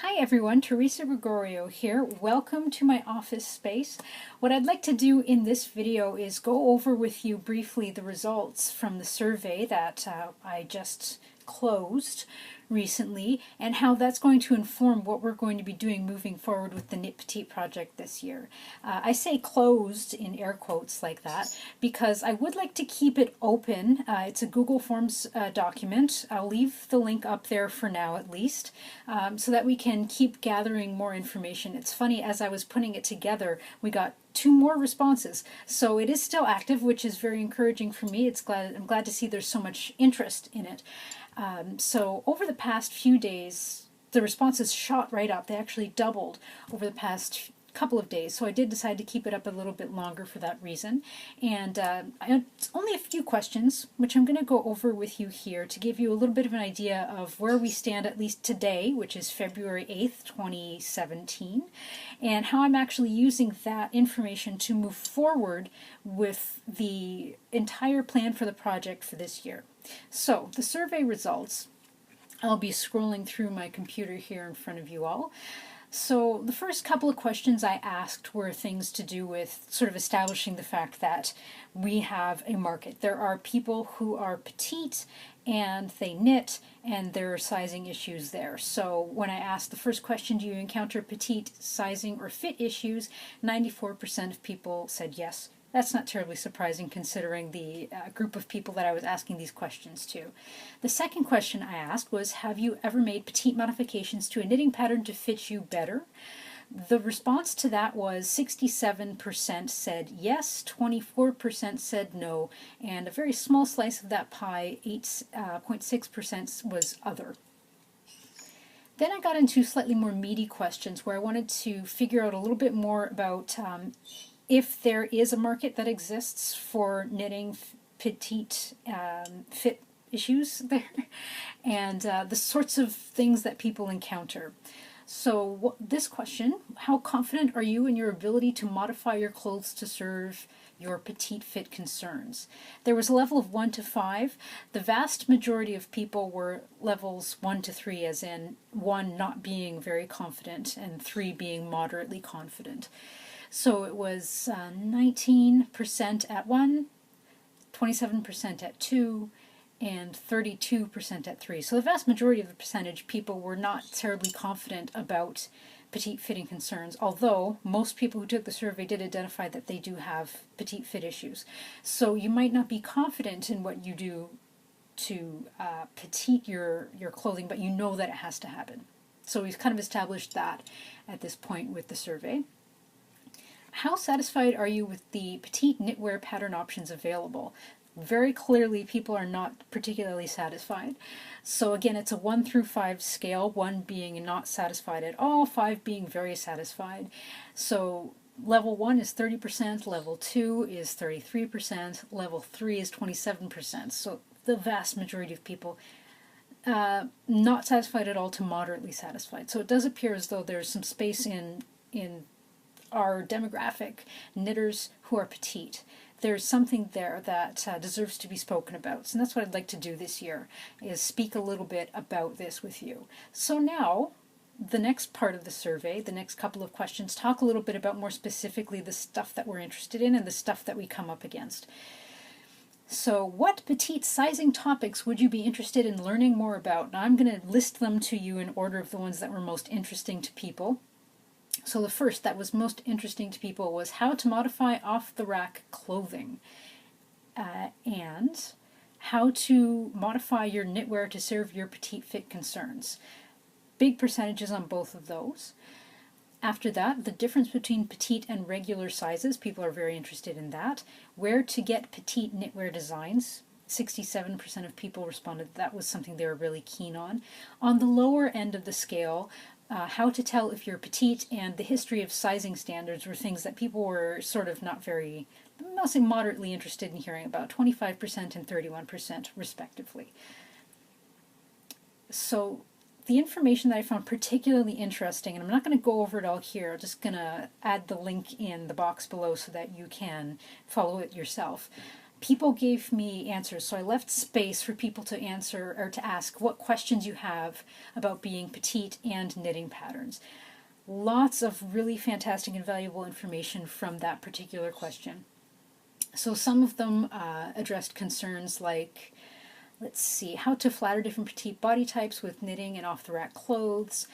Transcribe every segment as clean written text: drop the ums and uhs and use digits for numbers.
Hi everyone, Teresa Gregorio here. Welcome to my office space. What I'd like to do in this video is go over with you briefly the results from the survey that I just closed recently and how that's going to inform what we're going to be doing moving forward with the Knit Petite project this year. I say closed in air quotes like that because I would like to keep it open. It's a Google Forms document. I'll leave the link up there for now at least so that we can keep gathering more information. It's funny, as I was putting it together, we got 2 more responses. So it is still active, which is very encouraging for me. I'm glad to see there's so much interest in it. So over the past few days, the responses shot right up. They actually doubled over the past couple of days. So I did decide to keep it up a little bit longer for that reason. And it's only a few questions, which I'm going to go over with you here to give you a little bit of an idea of where we stand, at least today, which is February 8th, 2017, and how I'm actually using that information to move forward with the entire plan for the project for this year. So the survey results, I'll be scrolling through my computer here in front of you all. So the first couple of questions I asked were things to do with sort of establishing the fact that we have a market. There are people who are petite and they knit and there are sizing issues there. So when I asked the first question, do you encounter petite sizing or fit issues, 94% of people said yes. That's not terribly surprising considering the group of people that I was asking these questions to. The second question I asked was, have you ever made petite modifications to a knitting pattern to fit you better? The response to that was 67% said yes, 24% said no, and a very small slice of that pie, 8.6%, was other. Then I got into slightly more meaty questions where I wanted to figure out a little bit more about if there is a market that exists for knitting petite fit issues there, and the sorts of things that people encounter. So this question, how confident are you in your ability to modify your clothes to serve your petite fit concerns? There was a level of 1 to 5. The vast majority of people were levels 1 to 3, as in 1 not being very confident and 3 being moderately confident. So it was 19% at 1, 27% at 2, and 32% at 3. So the vast majority of the percentage, people were not terribly confident about petite fitting concerns, although most people who took the survey did identify that they do have petite fit issues. So you might not be confident in what you do to petite your clothing, but you know that it has to happen. So we've kind of established that at this point with the survey. How satisfied are you with the petite knitwear pattern options available? Very clearly, people are not particularly satisfied. So again, it's a 1 through 5 scale, 1 being not satisfied at all, 5 being very satisfied. So level 1 is 30%, level 2 is 33%, level 3 is 27%. So the vast majority of people not satisfied at all to moderately satisfied. So it does appear as though there's some space in our demographic knitters who are petite. There's something there that deserves to be spoken about. So that's what I'd like to do this year, is speak a little bit about this with you. So now, the next part of the survey, the next couple of questions, talk a little bit about more specifically the stuff that we're interested in and the stuff that we come up against. So what petite sizing topics would you be interested in learning more about? Now I'm going to list them to you in order of the ones that were most interesting to people. So the first that was most interesting to people was how to modify off-the-rack clothing and how to modify your knitwear to serve your petite fit concerns. Big percentages on both of those. After that, the difference between petite and regular sizes, people are very interested in that. Where to get petite knitwear designs. 67% of people responded that was something they were really keen on. On the lower end of the scale, how to tell if you're petite and the history of sizing standards were things that people were sort of not very, I'll say moderately interested in hearing about, 25% and 31% respectively. So the information that I found particularly interesting, and I'm not going to go over it all here, I'm just going to add the link in the box below so that you can follow it yourself. people gave me answers. So I left space for people to answer or to ask what questions you have about being petite and knitting patterns. Lots of really fantastic and valuable information from that particular question. So some of them addressed concerns like, let's see, how to flatter different petite body types with knitting and off-the-rack clothes.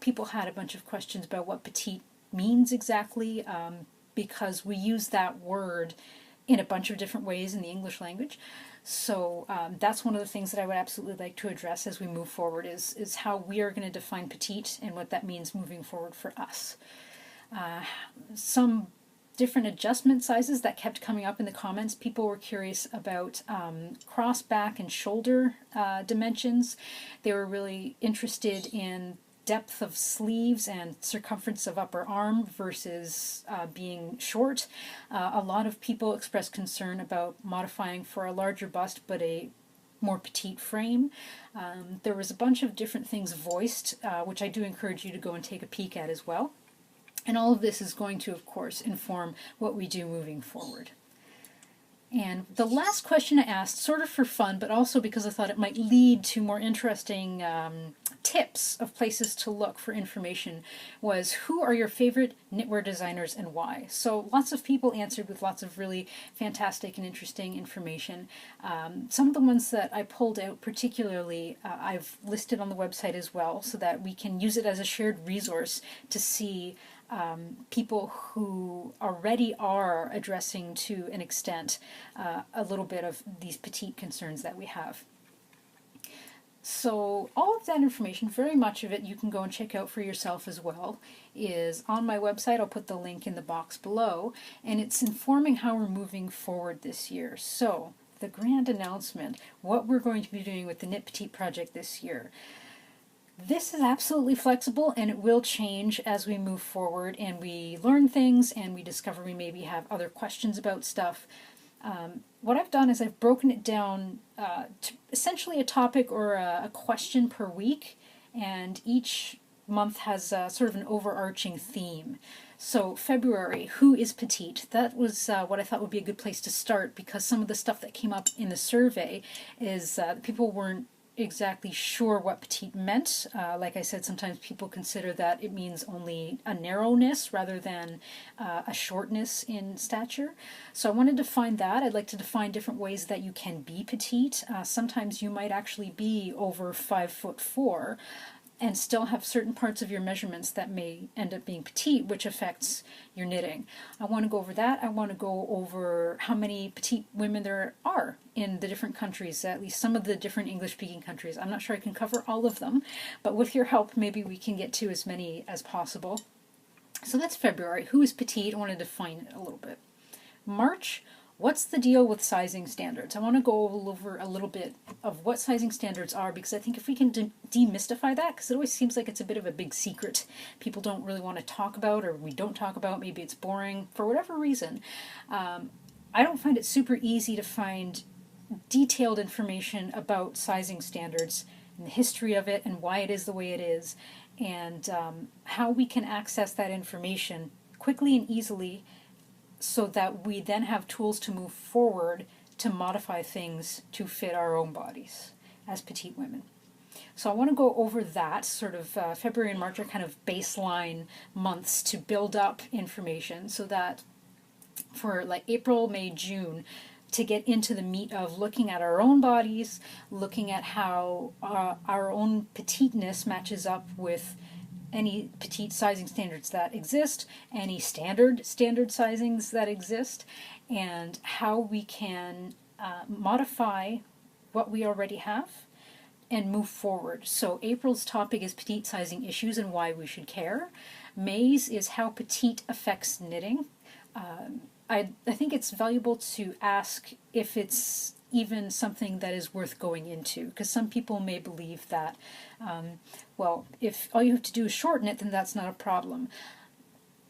People had a bunch of questions about what petite means exactly, because we use that word in a bunch of different ways in the English language. So that's one of the things that I would absolutely like to address as we move forward is how we are going to define petite and what that means moving forward for us. Some different adjustment sizes that kept coming up in the comments. People were curious about cross, back, and shoulder dimensions. They were really interested in depth of sleeves and circumference of upper arm versus being short. A lot of people expressed concern about modifying for a larger bust but a more petite frame. There was a bunch of different things voiced, which I do encourage you to go and take a peek at as well. And all of this is going to, of course, inform what we do moving forward. And the last question I asked, sort of for fun, but also because I thought it might lead to more interesting tips of places to look for information, was who are your favorite knitwear designers and why? So lots of people answered with lots of really fantastic and interesting information. Some of the ones that I pulled out particularly, I've listed on the website as well, so that we can use it as a shared resource to see people who already are addressing to an extent a little bit of these petite concerns that we have. So all of that information, very much of it, you can go and check out for yourself as well, is on my website. I'll put the link in the box below, and it's informing how we're moving forward this year. So the grand announcement, what we're going to be doing with the Knit Petite project this year. This is absolutely flexible, and it will change as we move forward and we learn things and we discover we maybe have other questions about stuff. What I've done is I've broken it down to essentially a topic or a question per week, and each month has sort of an overarching theme. So February, who is petite? That was what I thought would be a good place to start, because some of the stuff that came up in the survey is people weren't exactly sure what petite meant. Like I said, sometimes people consider that it means only a narrowness rather than a shortness in stature. So I wanted to define that. I'd like to define different ways that you can be petite. Sometimes you might actually be over 5'4" and still have certain parts of your measurements that may end up being petite, which affects your knitting. I want to go over that. I want to go over how many petite women there are in the different countries, at least some of the different English-speaking countries. I'm not sure I can cover all of them, but with your help, maybe we can get to as many as possible. So that's February. Who is petite? I want to define it a little bit. March, what's the deal with sizing standards? I want to go over a little bit of what sizing standards are, because I think if we can demystify that, because it always seems like it's a bit of a big secret people don't really want to talk about, or we don't talk about, maybe it's boring, for whatever reason. I don't find it super easy to find detailed information about sizing standards and the history of it and why it is the way it is, and how we can access that information quickly and easily so that we then have tools to move forward to modify things to fit our own bodies as petite women. So I want to go over that. Sort of February and March are kind of baseline months to build up information, so that for like April, May, June, to get into the meat of looking at our own bodies, looking at how our own petiteness matches up with any petite sizing standards that exist, any standard sizings that exist, and how we can modify what we already have and move forward. So April's topic is petite sizing issues and why we should care. May's is how petite affects knitting. I think it's valuable to ask if it's even something that is worth going into, because some people may believe that, well, if all you have to do is shorten it, then that's not a problem.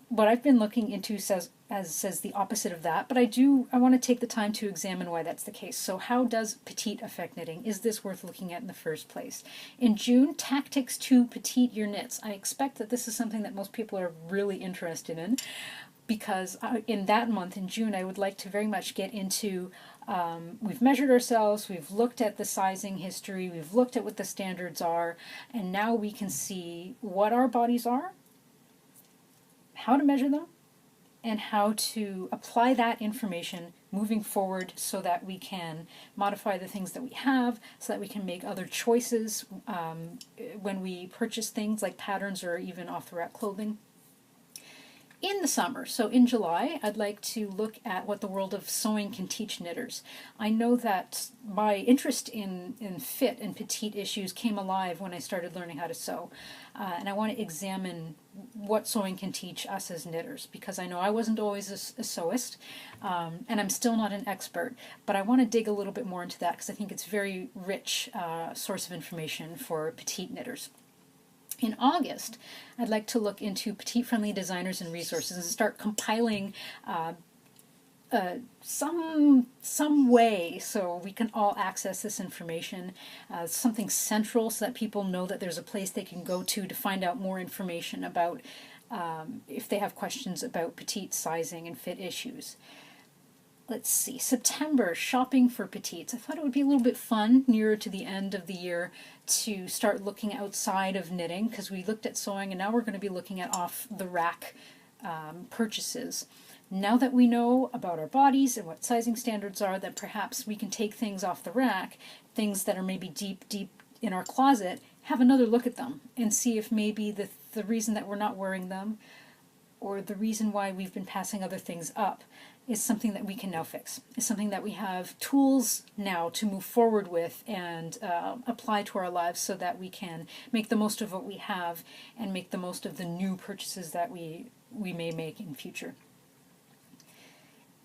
What I've been looking into says the opposite of that, but I want to take the time to examine why that's the case. So how does petite affect knitting? Is this worth looking at in the first place? In June, tactics to petite your knits. I expect that this is something that most people are really interested in, because in that month, in June, I would like to very much get into We've measured ourselves, we've looked at the sizing history, we've looked at what the standards are, and now we can see what our bodies are, how to measure them, and how to apply that information moving forward so that we can modify the things that we have, so that we can make other choices when we purchase things like patterns or even off-the-rack clothing. In the summer, so in July, I'd like to look at what the world of sewing can teach knitters. I know that my interest in fit and petite issues came alive when I started learning how to sew. And I want to examine what sewing can teach us as knitters, because I know I wasn't always a sewist, and I'm still not an expert, but I want to dig a little bit more into that because I think it's a very rich source of information for petite knitters. In August, I'd like to look into petite-friendly designers and resources and start compiling some way so we can all access this information, something central so that people know that there's a place they can go to find out more information about if they have questions about petite sizing and fit issues. Let's see, September, shopping for petites. I thought it would be a little bit fun nearer to the end of the year to start looking outside of knitting, because we looked at sewing and now we're going to be looking at off-the-rack purchases. Now that we know about our bodies and what sizing standards are, that perhaps we can take things off the rack, things that are maybe deep in our closet, have another look at them and see if maybe the reason that we're not wearing them or the reason why we've been passing other things up is something that we can now fix. It's something that we have tools now to move forward with and apply to our lives so that we can make the most of what we have and make the most of the new purchases that we may make in future.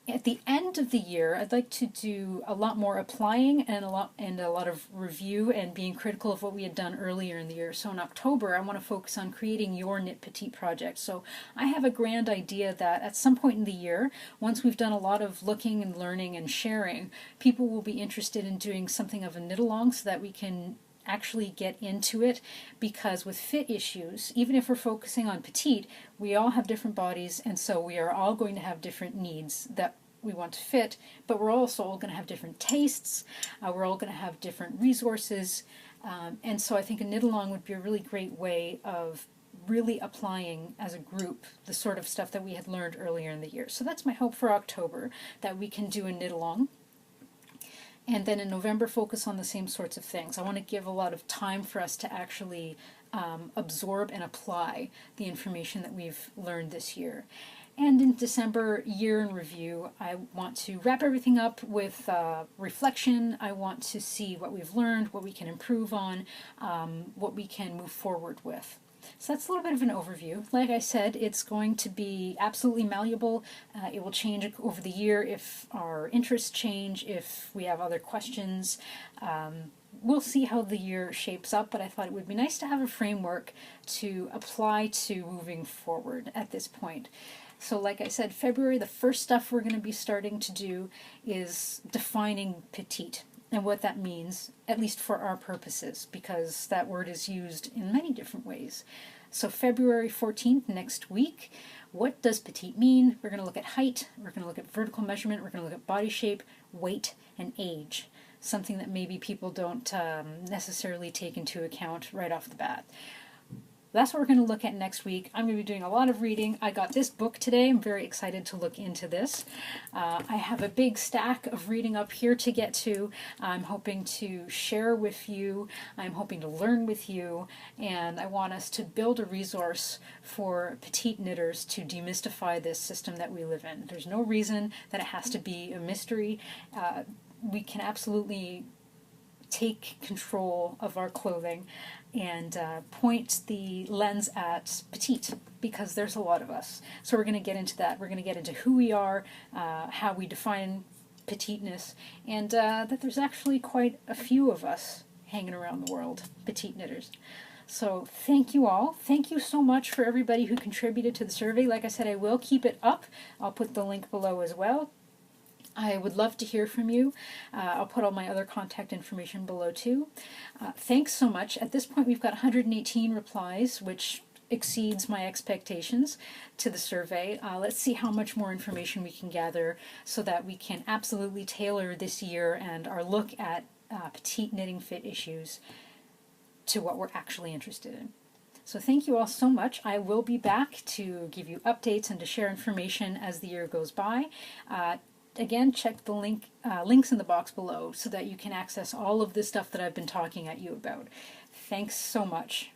At the end of the year, I'd like to do a lot more applying and a lot of review and being critical of what we had done earlier in the year. So in October, I want to focus on creating your Knit Petite project. So I have a grand idea that at some point in the year, once we've done a lot of looking and learning and sharing, people will be interested in doing something of a knit along so that we can actually get into it, because with fit issues, even if we're focusing on petite, we all have different bodies, and so we are all going to have different needs that we want to fit, but we're also all going to have different tastes, we're all going to have different resources, and so I think a knit along would be a really great way of really applying as a group the sort of stuff that we had learned earlier in the year. So that's my hope for October, that we can do a knit along. And then in November, focus on the same sorts of things. I want to give a lot of time for us to actually absorb and apply the information that we've learned this year. And in December, year in review, I want to wrap everything up with reflection. I want to see what we've learned, what we can improve on, what we can move forward with. So that's a little bit of an overview. Like I said, it's going to be absolutely malleable. It will change over the year if our interests change, if we have other questions. We'll see how the year shapes up, but I thought it would be nice to have a framework to apply to moving forward at this point. So like I said, February, the first stuff we're going to be starting to do is defining petite and what that means, at least for our purposes, because that word is used in many different ways. So February 14th, next week, what does petite mean? We're going to look at height, we're going to look at vertical measurement, we're going to look at body shape, weight, and age. Something that maybe people don't necessarily take into account right off the bat. That's what we're going to look at next week. I'm going to be doing a lot of reading. I got this book today. I'm very excited to look into this. I have a big stack of reading up here to get to. I'm hoping to share with you. I'm hoping to learn with you. And I want us to build a resource for petite knitters to demystify this system that we live in. There's no reason that it has to be a mystery. We can absolutely take control of our clothing and point the lens at petite, because there's a lot of us. So we're going to get into that. We're going to get into who we are, how we define petiteness, and that there's actually quite a few of us hanging around the world, petite knitters. So thank you all. Thank you so much for everybody who contributed to the survey. Like I said, I will keep it up. I'll put the link below as well. I would love to hear from you. I'll put all my other contact information below too. Thanks so much. At this point we've got 118 replies, which exceeds my expectations to the survey. Let's see how much more information we can gather so that we can absolutely tailor this year and our look at petite knitting fit issues to what we're actually interested in. So thank you all so much. I will be back to give you updates and to share information as the year goes by. Again, check the links in the box below so that you can access all of this stuff that I've been talking at you about. Thanks so much.